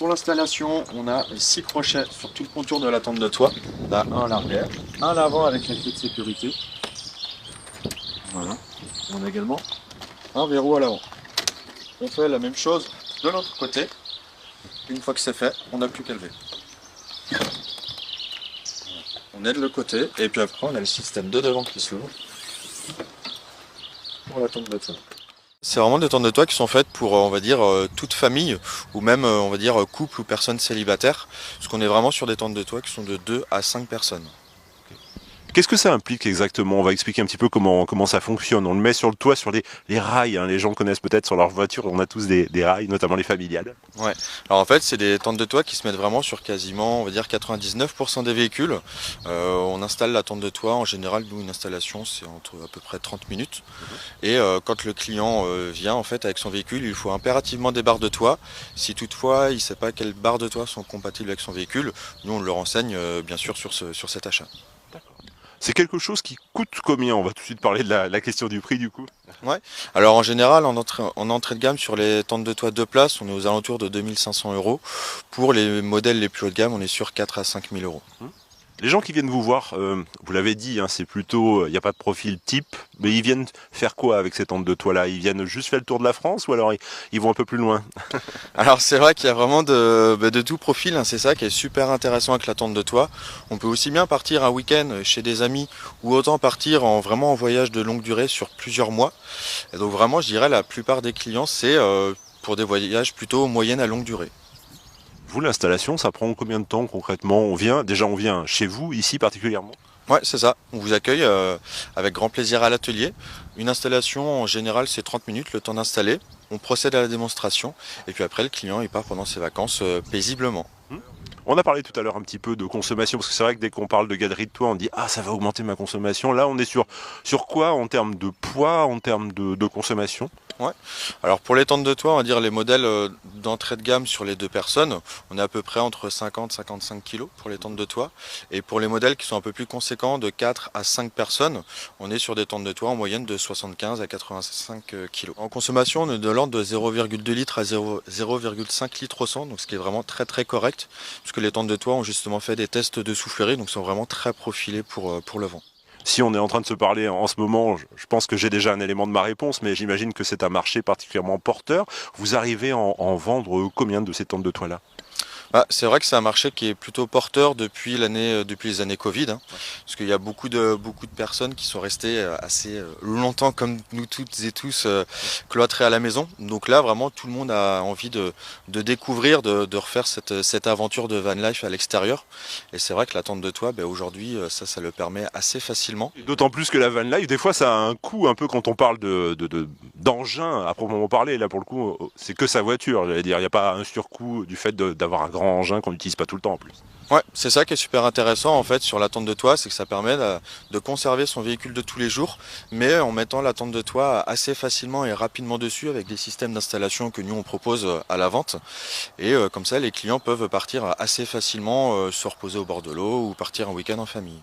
pour l'installation, on a 6 crochets sur tout le contour de la tente de toit. On a un à l'arrière, un à l'avant avec la clé de sécurité. Voilà. On a également un verrou à l'avant. On fait la même chose de l'autre côté. Une fois que c'est fait, on n'a plus qu'à lever. On aide le côté et puis après on a le système de devant qui s'ouvre pour la tente de toit. C'est vraiment des tentes de toit qui sont faites pour, on va dire, toute famille ou même, on va dire, couple ou personne célibataire. Parce qu'on est vraiment sur des tentes de toit qui sont de 2 à 5 personnes. Qu'est-ce que ça implique exactement? On va expliquer un petit peu comment ça fonctionne. On le met sur le toit, sur les rails, hein. Les gens connaissent peut-être sur leur voiture, on a tous des rails, notamment les familiales. Ouais. Alors en fait, c'est des tentes de toit qui se mettent vraiment sur quasiment, on va dire, 99% des véhicules. On installe la tente de toit. En général, nous, une installation, c'est entre à peu près 30 minutes. Et quand le client vient, en fait, avec son véhicule, il faut impérativement des barres de toit. Si toutefois, il ne sait pas quelles barres de toit sont compatibles avec son véhicule, nous, on le renseigne, bien sûr, sur cet achat. C'est quelque chose qui coûte combien? On va tout de suite parler de la question du prix du coup. Ouais. Alors en général, en entrée de gamme sur les tentes de toit 2 places, on est aux alentours de 2500 euros. Pour les modèles les plus haut de gamme, on est sur 4 à 5000 euros. Les gens qui viennent vous voir, vous l'avez dit, hein, c'est plutôt, il n'y a pas de profil type, mais ils viennent faire quoi avec ces tentes de toit-là? Ils viennent juste faire le tour de la France ou alors ils vont un peu plus loin? Alors c'est vrai qu'il y a vraiment de tout profil, hein, c'est ça qui est super intéressant avec la tente de toit. On peut aussi bien partir un week-end chez des amis ou autant partir vraiment en voyage de longue durée sur plusieurs mois. Et donc vraiment, je dirais la plupart des clients, c'est pour des voyages plutôt moyenne à longue durée. Vous, l'installation, ça prend combien de temps concrètement? On vient chez vous, ici particulièrement? Ouais, c'est ça. On vous accueille avec grand plaisir à l'atelier. Une installation, en général, c'est 30 minutes, le temps d'installer. On procède à la démonstration et puis après, le client il part pendant ses vacances paisiblement. On a parlé tout à l'heure un petit peu de consommation, parce que c'est vrai que dès qu'on parle de galerie de toit, on dit « Ah, ça va augmenter ma consommation ». Là, on est sur quoi en termes de poids, en termes de consommation? Ouais. Alors pour les tentes de toit, on va dire les modèles d'entrée de gamme sur les 2 personnes, on est à peu près entre 50 et 55 kg pour les tentes de toit. Et pour les modèles qui sont un peu plus conséquents, de 4 à 5 personnes, on est sur des tentes de toit en moyenne de 75 à 85 kg. En consommation, on est de l'ordre de 0,2 litres à 0,5 litres au 100, donc ce qui est vraiment très très correct, puisque les tentes de toit ont justement fait des tests de soufflerie, donc sont vraiment très profilés pour le vent. Si on est en train de se parler en ce moment, je pense que j'ai déjà un élément de ma réponse, mais j'imagine que c'est un marché particulièrement porteur. Vous arrivez à en vendre combien de ces tentes de toit-là? Ah, c'est vrai que c'est un marché qui est plutôt porteur depuis les années Covid, hein, parce qu'il y a beaucoup de personnes qui sont restées assez longtemps comme nous toutes et tous cloîtrés à la maison. Donc là, vraiment, tout le monde a envie de découvrir, de refaire cette aventure de van life à l'extérieur. Et c'est vrai que la tente de toit, ben, aujourd'hui, ça le permet assez facilement. D'autant plus que la van life, des fois, ça a un coût un peu quand on parle d'engin à proprement parler. Là, pour le coup, c'est que sa voiture. J'allais dire, il n'y a pas un surcoût du fait d'avoir un grand engin qu'on n'utilise pas tout le temps en plus. Ouais, c'est ça qui est super intéressant en fait sur la tente de toit, c'est que ça permet de conserver son véhicule de tous les jours, mais en mettant la tente de toit assez facilement et rapidement dessus avec des systèmes d'installation que nous on propose à la vente. Et comme ça, les clients peuvent partir assez facilement se reposer au bord de l'eau ou partir un week-end en famille.